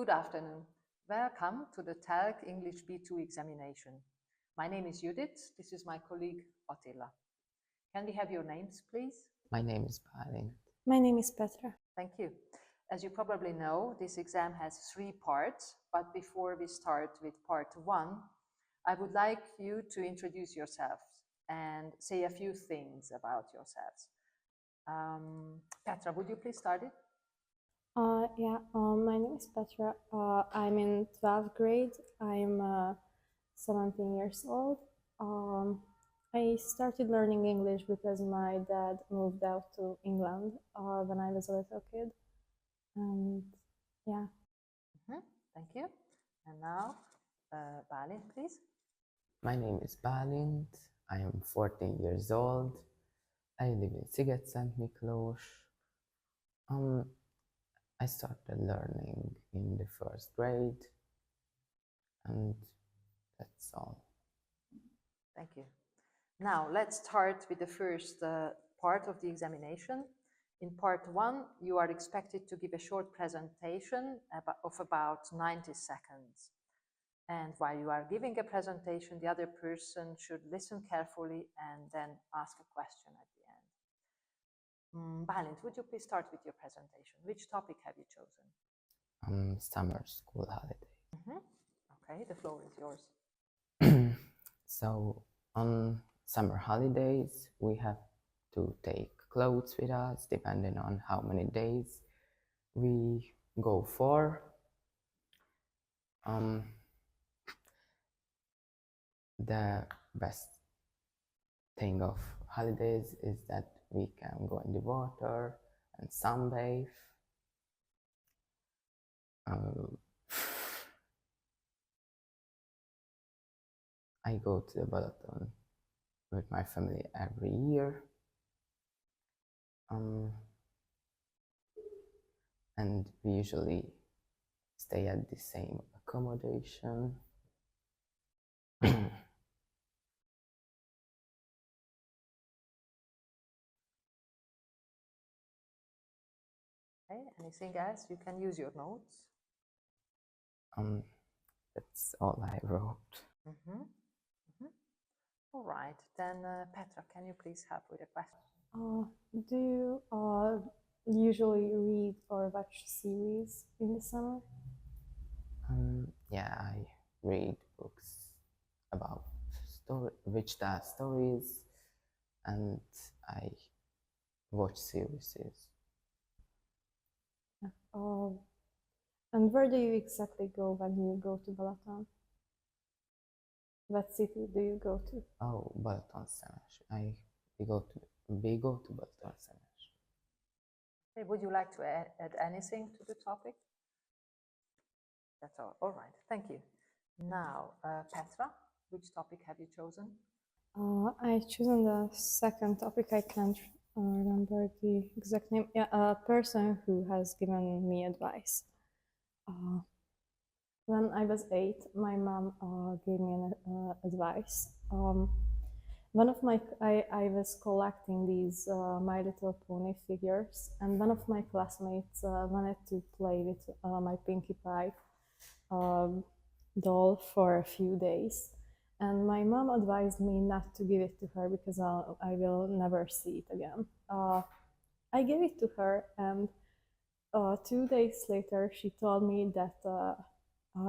Good afternoon. Welcome to the Telc English B2 examination. My name is Judith. This is my colleague Attila. Can we have your names, please? My name is Balint. My name is Petra. Thank you. As you probably know, this exam has 3 parts, but before we start with part 1, I would like you to introduce yourselves and say a few things about yourselves. Petra, would you please start it? My name is Petra. I'm in 12th grade. I'm 17 years old. I started learning English because my dad moved out to England when I was a little kid. And yeah. Thank you. And now, Balint, please. My name is Balint. I am 14 years old. I live in Sziget-Szent Miklós. I started learning in the 1st grade, and that's all. Thank you. Now, let's start with the first part of the examination. In part 1, you are expected to give a short presentation of about 90 seconds. And while you are giving a presentation, the other person should listen carefully and then ask a question at the end. Balint, would you please start with your presentation? Which topic have you chosen? Summer school holiday. Okay, the floor is yours. So on summer holidays, we have to take clothes with us depending on how many days we go for. The best thing of holidays is that we can go in the water and sunbathe. I go to the Balaton with my family every year. And we usually stay at the same accommodation. Okay, anything else? You can use your notes. That's all I wrote. All right, then Petra, can you please help with a question? Do you usually read or watch series in the summer? Yeah, I read books about which tell stories, and I watch series. And where do you exactly go when you go to Balaton? What city do you go to? Oh, Balatonszémes. We go to Balatonszémes. Okay, would you like to add anything to the topic? That's all. All right, thank you. Now, Petra, which topic have you chosen? I've chosen the second topic. I can't remember the exact name. Yeah, a person who has given me advice. When I was 8, my mom gave me an advice. I was collecting these My Little Pony figures, and one of my classmates wanted to play with my Pinkie Pie doll for a few days. And my mom advised me not to give it to her because I will never see it again. I gave it to her, and 2 days later, she told me that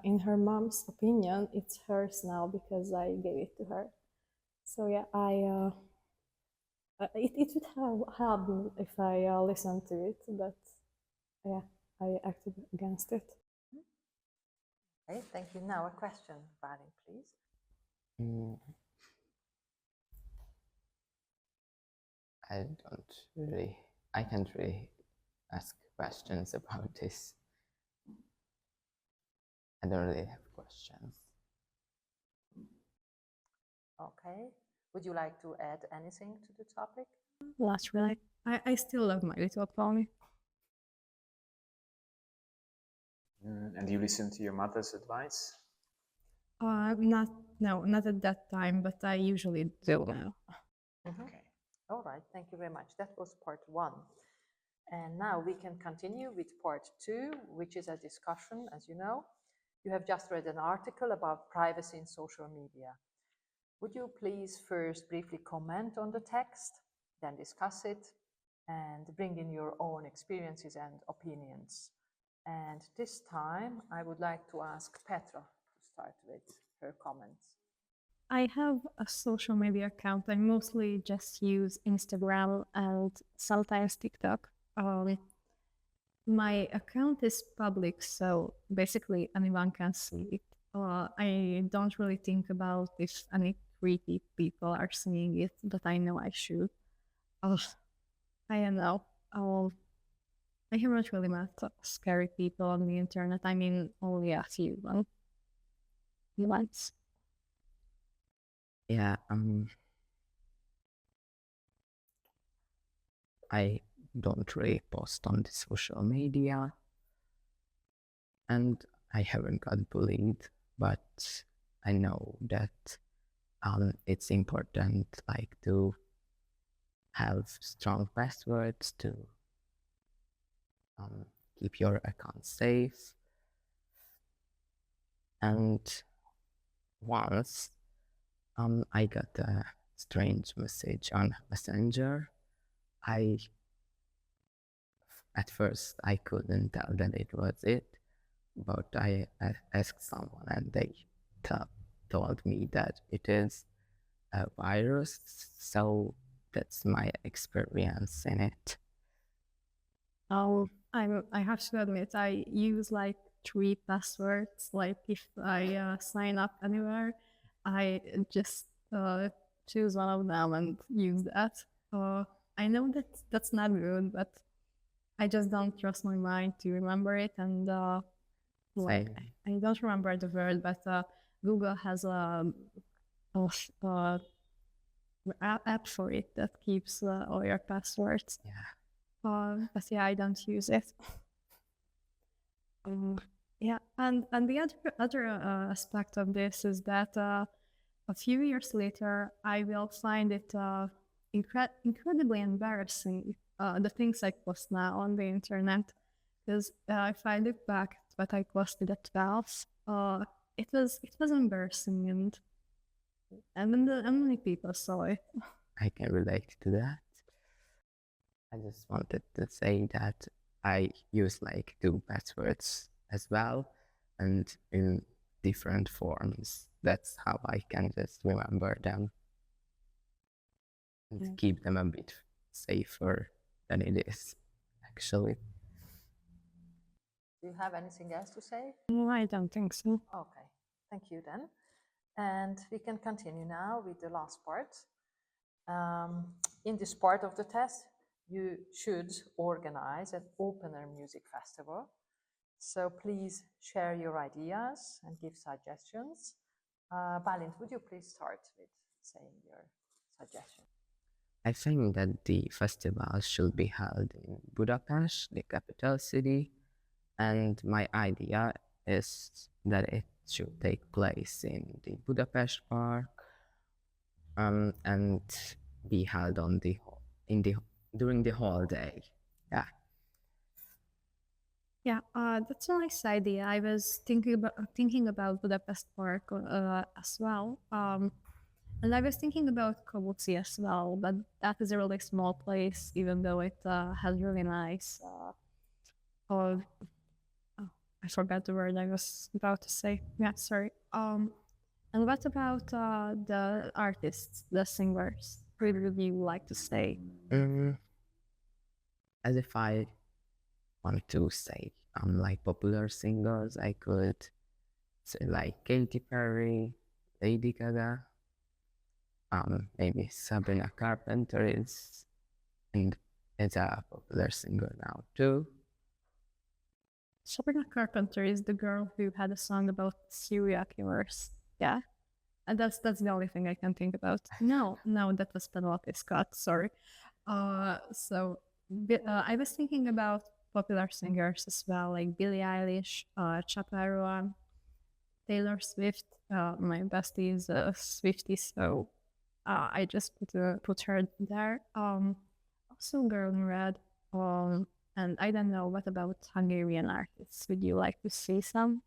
in her mom's opinion, it's hers now because I gave it to her. So yeah, it would have helped me if I listened to it, but yeah, I acted against it. Okay, thank you. Now a question, Balint, please. I can't really ask questions about this. I don't really have questions. Okay. Would you like to add anything to the topic? Not really. I still love My Little Pony. And do you listen to your mother's advice? Not at that time, but I usually do now. Okay. All right, thank you very much. That was part 1. And now we can continue with part 2, which is a discussion, as you know. You have just read an article about privacy in social media. Would you please first briefly comment on the text, then discuss it, and bring in your own experiences and opinions? And this time, I would like to ask Petra to start with her comments. I have a social media account. I mostly just use Instagram and sometimes TikTok. My account is public, so basically anyone can see it. I don't really think about if any creepy people are seeing it, but I know I should. I don't know. I haven't really met scary people on the internet. I mean, only a few ones. Yeah, I don't really post on the social media, and I haven't got bullied, but I know that it's important, like, to have strong passwords to keep your account safe. And once I got a strange message on Messenger. At first I couldn't tell that it was it, but I asked someone and they told me that it is a virus, so that's my experience in it. I have to admit, I use like 3 passwords. Like if I sign up anywhere, I just choose one of them and use that. I know that that's not good, but I just don't trust my mind to remember it. And like, I don't remember the word, but Google has a app for it that keeps all your passwords. Yeah. But yeah, I don't use it. Yeah, and the other aspect of this is that a few years later, I will find it incredibly embarrassing, the things I post now on the internet, because if I look back at what I posted at 12, it was embarrassing, and many people saw it. I can relate to that. I just wanted to say that I use like 2 passwords as well, and in different forms. That's how I can just remember them and keep them a bit safer than it is, actually. Do you have anything else to say? No, I don't think so. Okay, thank you then. And we can continue now with the last part. In this part of the test, you should organize an open-air music festival. So please share your ideas and give suggestions. Balint, would you please start with saying your suggestion? I think that the festival should be held in Budapest, the capital city, and my idea is that it should take place in the Budapest Park and be held during the whole day. Yeah. Yeah, that's a nice idea. I was thinking about Budapest Park as well. And I was thinking about Kobuci as well, but that is a really small place, even though it has really nice. I forgot the word I was about to say. Yeah, sorry. And what about the artists, the singers? Who would you like to say? As if I want to say like popular singers, I could say like Katy Perry, Lady Gaga, maybe Sabrina Carpenter is a popular singer now too. Sabrina Carpenter is the girl who had a song about serial killers. Yeah, and that's the only thing I can think about. No, that was Penelope Scott. Sorry. So I was thinking about popular singers as well, like Billie Eilish, Chappelle, Taylor Swift. My bestie is a Swiftie, so I just put her there. Also, Girl in Red. And I don't know, what about Hungarian artists? Would you like to see some?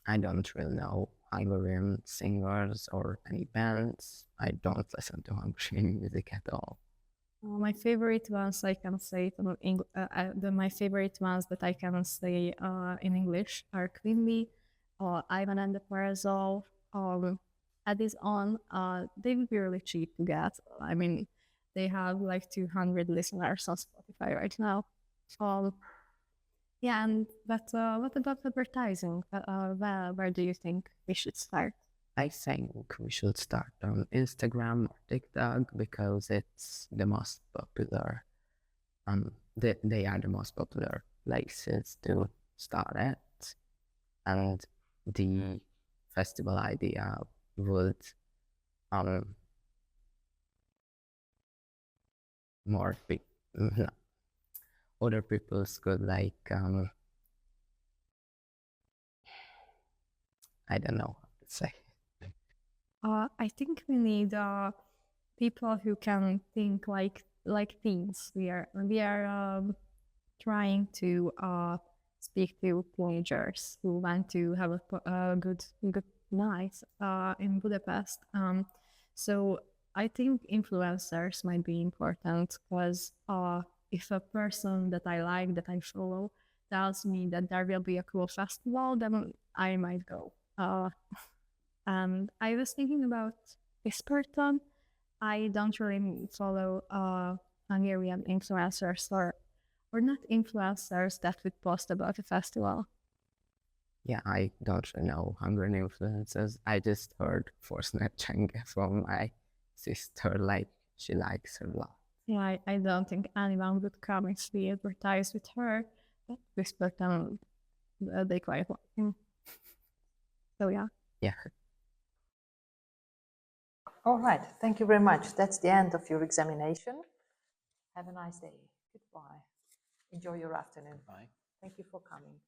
I don't really know Hungarian singers or any bands. I don't listen to Hungarian music at all. My favorite ones I can say it in my favorite ones that I can say in English are Queen Bee, Ivan and the Parasol, Eddie's On. They would be really cheap to get. I mean, they have like 200 listeners on Spotify right now. Yeah, and but what about advertising? Where do you think we should start? I think we should start on Instagram or TikTok because it's the most popular. They are the most popular places to start at, and the festival idea would more people, other people could like I don't know how to say. I think we need people who can think like teens. We are trying to speak to teenagers who want to have a good night in Budapest. So I think influencers might be important because if a person that I like, that I follow, tells me that there will be a cool festival, then I might go. And I was thinking about Whisperton. I don't really follow Hungarian influencers or not influencers that would post about the festival. Yeah, I don't really know Hungarian influencers. I just heard for Snapchat from my sister, like she likes her a lot. Yeah, I don't think anyone would come and see advertise with her, but Whisperton, they quite like him. So yeah. Yeah. All right, thank you very much. That's the end of your examination. Have a nice day. Goodbye. Enjoy your afternoon. Bye. Thank you for coming.